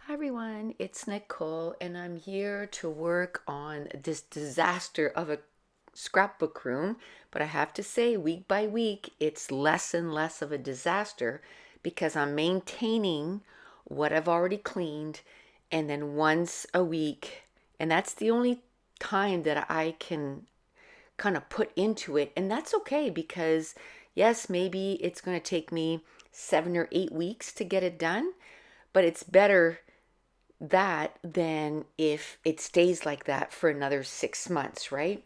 Hi everyone, it's Nicole, and I'm here to work on this disaster of a scrapbook room. But I have to say, week by week, it's less and less of a disaster because I'm maintaining what I've already cleaned, and then once a week, and that's the only time that I can kind of put into it. And that's okay because, yes, maybe it's going to take me 7 or 8 weeks to get it done, but it's better that than if it stays like that for another 6 months, right?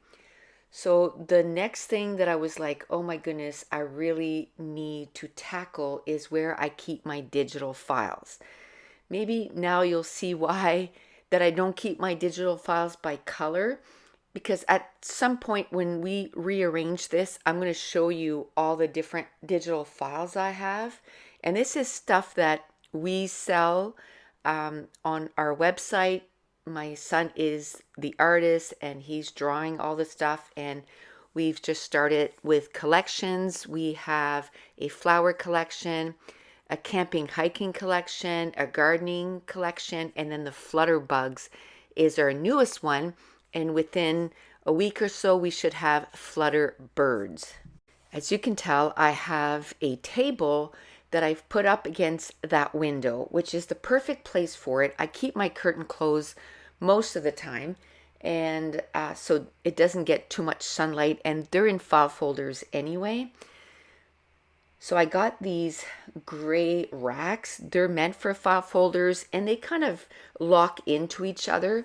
So the next thing that I was like, oh my goodness, I really need to tackle is where I keep my digital files. Maybe now you'll see why that I don't keep my digital files by color, because at some point when we rearrange this, I'm going to show you all the different digital files I have. And this is stuff that we sell on our website. My son is the artist and he's drawing all the stuff, and we've just started with collections. We have a flower collection, a camping hiking collection, a gardening collection, and then the flutter bugs is our newest one. And within a week or so, we should have flutter birds. As you can tell, I have a table that I've put up against that window, which is the perfect place for it. I keep my curtain closed most of the time, and so it doesn't get too much sunlight, and they're in file folders anyway. So I got these gray racks. They're meant for file folders, and they kind of lock into each other.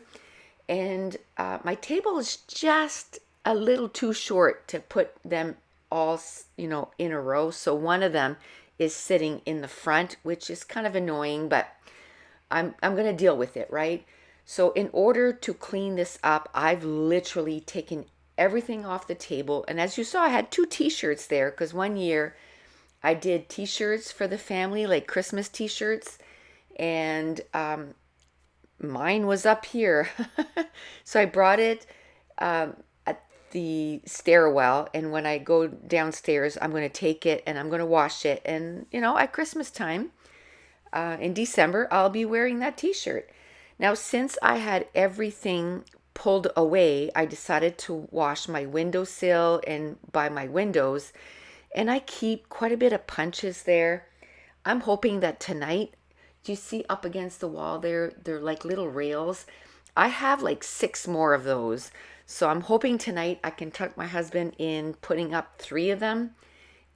And my table is just a little too short to put them all, in a row. So one of them is sitting in the front, which is kind of annoying, but I'm going to deal with it, right? So in order to clean this up, I've literally taken everything off the table. And as you saw, I had two t-shirts there because one year I did t-shirts for the family, like Christmas t-shirts, and mine was up here. So I brought it at the stairwell, and when I go downstairs, I'm going to take it and I'm going to wash it. And, at Christmas time, in December, I'll be wearing that t shirt. Now, since I had everything pulled away, I decided to wash my windowsill and by my windows, and I keep quite a bit of punches there. I'm hoping that tonight, do you see up against the wall there? They're like little rails. I have like 6 more of those. So I'm hoping tonight I can tuck my husband in putting up 3 of them.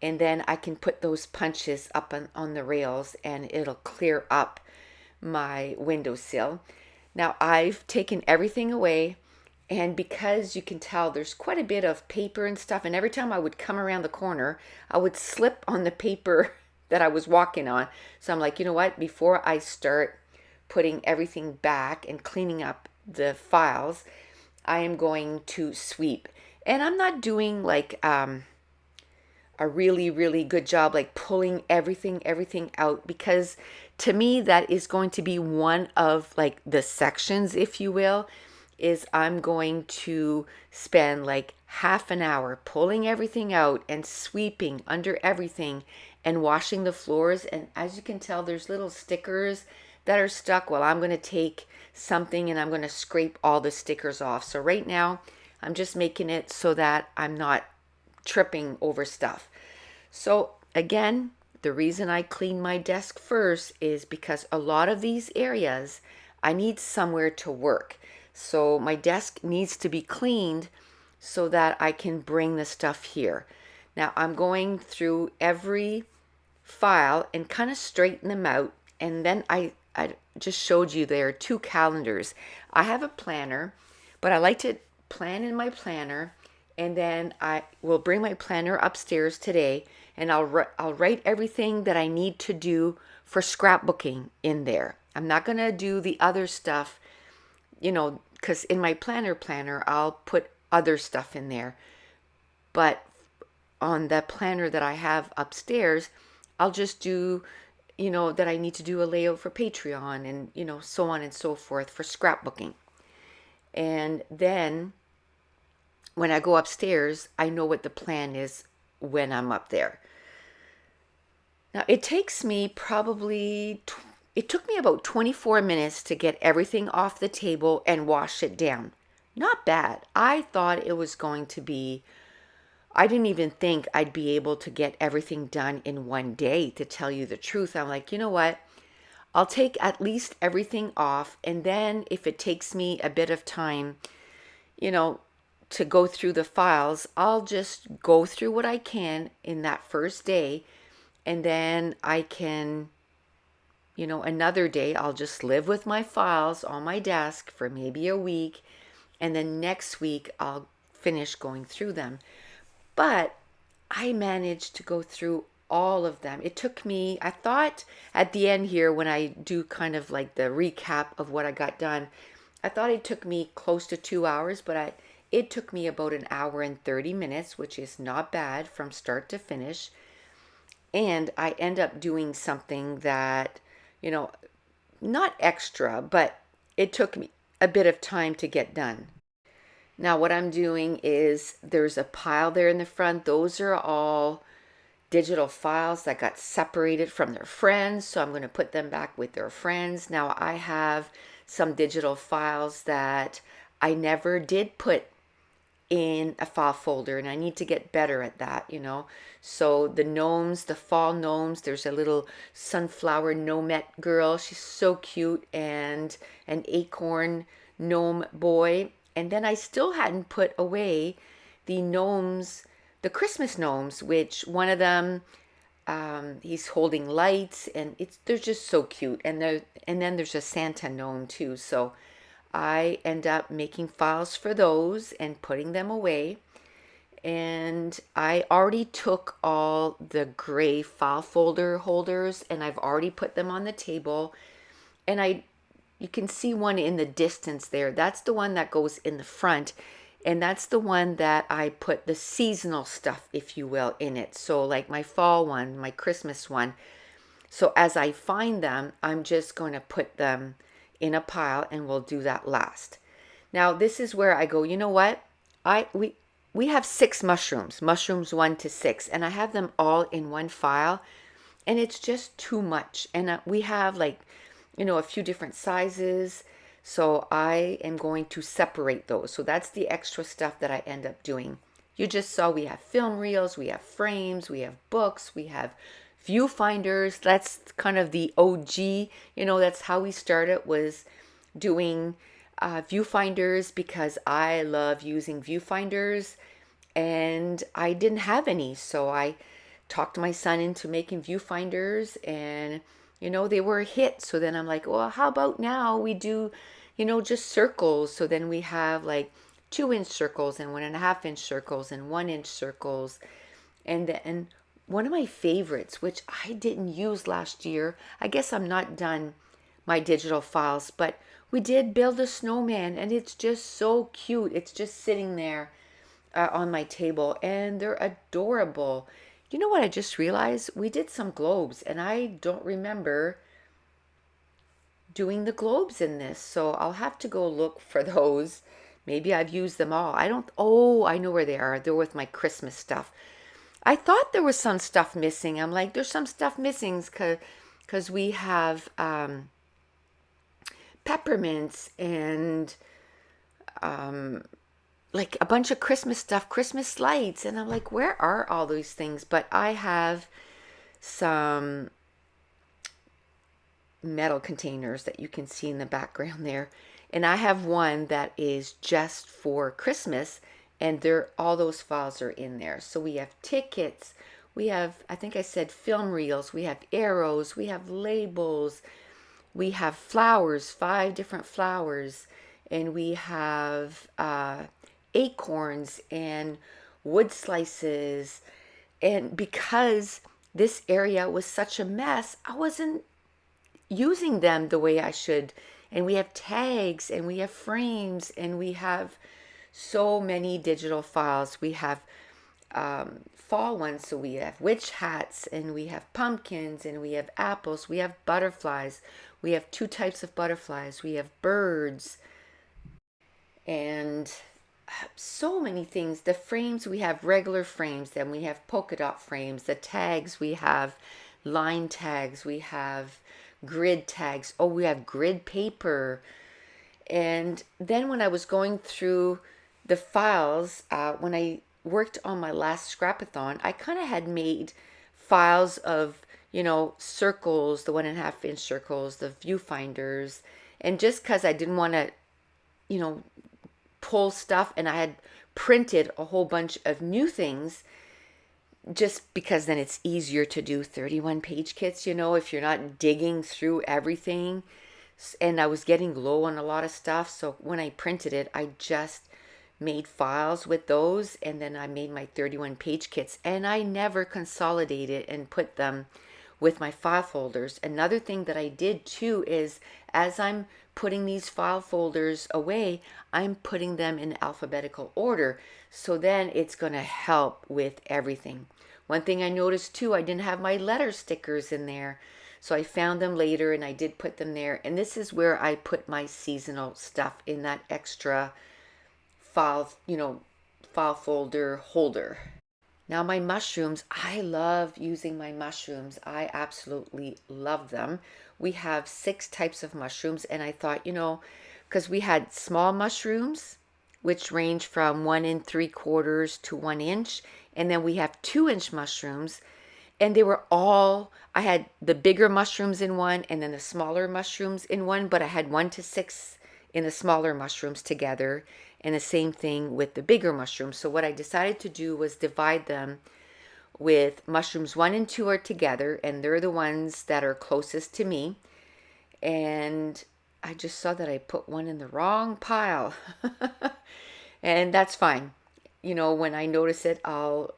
And then I can put those punches up on the rails and it'll clear up my windowsill. Now I've taken everything away. And because you can tell there's quite a bit of paper and stuff, and every time I would come around the corner, I would slip on the paper that I was walking on. So I'm like, you know what? Before I start putting everything back and cleaning up the files, I am going to sweep. And I'm not doing like a really, really good job, like pulling everything out, because to me, that is going to be one of like the sections, if you will, is I'm going to spend like half an hour pulling everything out and sweeping under everything and washing the floors. And as you can tell, there's little stickers that are stuck. Well, I'm going to take something and I'm going to scrape all the stickers off. So right now, I'm just making it so that I'm not tripping over stuff. So again, the reason I clean my desk first is because a lot of these areas I need somewhere to work. So my desk needs to be cleaned so that I can bring the stuff here. Now I'm going through every file and kind of straighten them out. And then I just showed you there 2 calendars. I have a planner, but I like to plan in my planner, and then I will bring my planner upstairs today, and I'll write everything that I need to do for scrapbooking in there. I'm not going to do the other stuff, because in my planner, I'll put other stuff in there. But on the planner that I have upstairs, I'll just do, that I need to do a layout for Patreon and, so on and so forth for scrapbooking. And then when I go upstairs, I know what the plan is when I'm up there. Now, it takes me probably It took me about 24 minutes to get everything off the table and wash it down. Not bad. I thought it was going to be, I didn't even think I'd be able to get everything done in one day, to tell you the truth. I'm like, you know what? I'll take at least everything off, and then if it takes me a bit of time, you know, to go through the files, I'll just go through what I can in that first day, and then I can, another day I'll just live with my files on my desk for maybe a week, and then next week I'll finish going through them. But I managed to go through all of them. It took me, I thought at the end here, when I do kind of like the recap of what I got done, I thought it took me close to 2 hours, but it took me about an hour and 30 minutes, which is not bad from start to finish. And I end up doing something that, not extra, but it took me a bit of time to get done. Now, what I'm doing is there's a pile there in the front. Those are all digital files that got separated from their friends, so I'm going to put them back with their friends. Now, I have some digital files that I never did put in a file folder, and I need to get better at that. So the gnomes, the fall gnomes, there's a little sunflower gnomette girl. She's so cute, and an acorn gnome boy. And then I still hadn't put away the gnomes, the Christmas gnomes, which one of them, he's holding lights, and they're just so cute. And then there's a Santa gnome too. So I end up making files for those and putting them away. And I already took all the gray file folder holders, and I've already put them on the table. And you can see one in the distance there. That's the one that goes in the front. And that's the one that I put the seasonal stuff, if you will, in it. So like my fall one, my Christmas one. So as I find them, I'm just going to put them in a pile, and we'll do that last. Now, this is where I go, you know what? We have 6 mushrooms 1 to 6, and I have them all in one file, and it's just too much. And we have like, a few different sizes. So I am going to separate those. So that's the extra stuff that I end up doing. You just saw we have film reels, we have frames, we have books, we have viewfinders. That's kind of the OG. That's how we started, was doing viewfinders, because I love using viewfinders, and I didn't have any. So I talked my son into making viewfinders, and they were a hit. So then I'm like, well, how about now we do, just circles. So then we have like 2-inch circles and 1.5-inch circles and 1-inch circles. And then one of my favorites, which I didn't use last year, I guess I'm not done my digital files, but we did build a snowman, and it's just so cute. It's just sitting there on my table, and they're adorable. You know what I just realized? We did some globes, and I don't remember doing the globes in this, so I'll have to go look for those. Maybe I've used them all. I know where they are. They're with my Christmas stuff. I thought there was some stuff missing. I'm like, there's some stuff missing because we have peppermints and like a bunch of Christmas stuff, Christmas lights. And I'm like, where are all these things? But I have some metal containers that you can see in the background there. And I have one that is just for Christmas, and all those files are in there. So we have tickets, we have, I think I said film reels, we have arrows, we have labels, we have flowers, 5 different flowers, and we have acorns and wood slices. And because this area was such a mess, I wasn't using them the way I should. And we have tags, and we have frames, and we have so many digital files. We have fall ones, so we have witch hats, and we have pumpkins, and we have apples, we have butterflies, we have 2 types of butterflies, we have birds, and so many things. The frames, we have regular frames, then we have polka dot frames. The tags, we have line tags, we have grid tags. Oh, we have grid paper. And then when I was going through the files, when I worked on my last scrapathon, I kind of had made files of, circles, the 1.5 inch circles, the viewfinders. And just because I didn't want to, you know, pull stuff, and I had printed a whole bunch of new things, just because then it's easier to do 31 page kits, if you're not digging through everything. And I was getting low on a lot of stuff. So when I printed it, I just made files with those, and then I made my 31 page kits, and I never consolidated and put them with my file folders. Another thing that I did too is, as I'm putting these file folders away, I'm putting them in alphabetical order. So then it's going to help with everything. One thing I noticed too, I didn't have my letter stickers in there. So I found them later and I did put them there. And this is where I put my seasonal stuff, in that extra file, file folder holder. Now my mushrooms, I love using my mushrooms. I absolutely love them. We have 6 types of mushrooms, and I thought, because we had small mushrooms, which range from 1 3/4 to 1 inch, and then we have 2 inch mushrooms, and they were all, I had the bigger mushrooms in one and then the smaller mushrooms in one, but I had 1 to 6 in the smaller mushrooms together, and the same thing with the bigger mushrooms. So what I decided to do was divide them with mushrooms 1 and 2 are together, and they're the ones that are closest to me. And I just saw that I put one in the wrong pile. And that's fine. When I notice it, I'll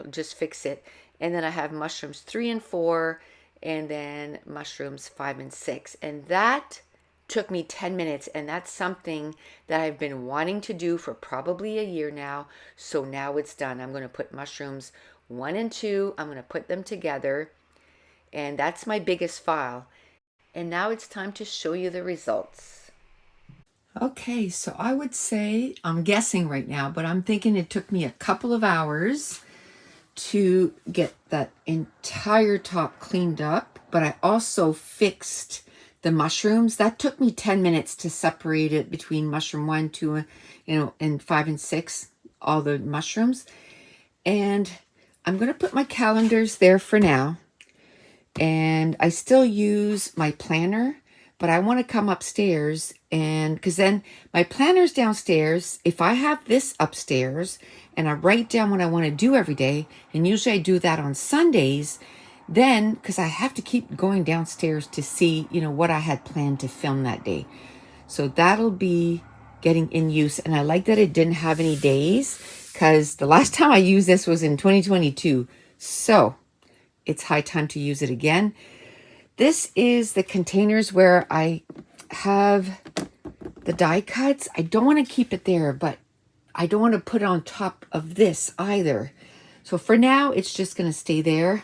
just fix it. And then I have mushrooms 3 and 4, and then mushrooms 5 and 6. And that took me 10 minutes, and that's something that I've been wanting to do for probably a year now. So now it's done. I'm going to put mushrooms 1 and 2, I'm going to put them together, and that's my biggest file. And now it's time to show you the results. Okay, so I would say, I'm guessing right now, but I'm thinking it took me a couple of hours to get that entire top cleaned up, but I also fixed the mushrooms. That took me 10 minutes to separate it between mushroom 1, 2, and 5 and 6, all the mushrooms. And I'm going to put my calendars there for now. And I still use my planner, but I want to come upstairs, and because then my planner's downstairs. If I have this upstairs and I write down what I want to do every day, and usually I do that on Sundays, then because I have to keep going downstairs to see, what I had planned to film that day. So that'll be getting in use. And I like that it didn't have any days, because the last time I used this was in 2022. So it's high time to use it again. This is the containers where I have the die cuts. I don't want to keep it there, but I don't want to put it on top of this either. So for now, it's just going to stay there.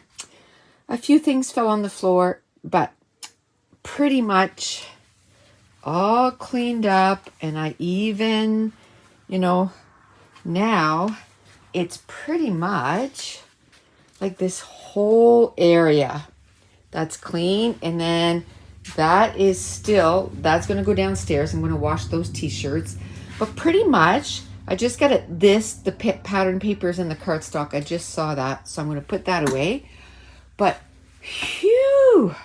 A few things fell on the floor, but pretty much all cleaned up. And I even, now it's pretty much like this whole area that's clean. And then that is still, that's going to go downstairs. I'm going to wash those t-shirts. But pretty much, I just got the pattern papers and the cardstock. I just saw that, so I'm going to put that away. But phew,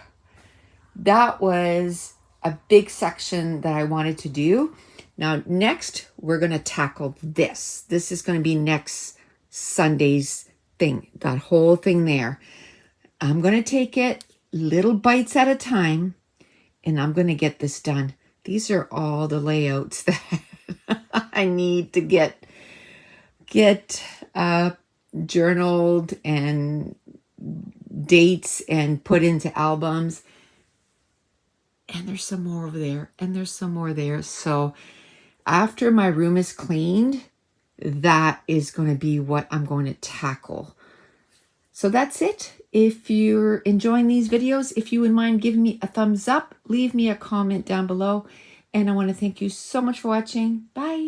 that was a big section that I wanted to do. Now, next, we're going to tackle this. This is going to be next Sunday's thing, that whole thing there. I'm going to take it little bites at a time, and I'm going to get this done. These are all the layouts that I need to get journaled and dates and put into albums. And there's some more over there, and there's some more there. So after my room is cleaned, that is going to be what I'm going to tackle. So that's it. If you're enjoying these videos, if you wouldn't mind giving me a thumbs up, leave me a comment down below. And I want to thank you so much for watching. Bye.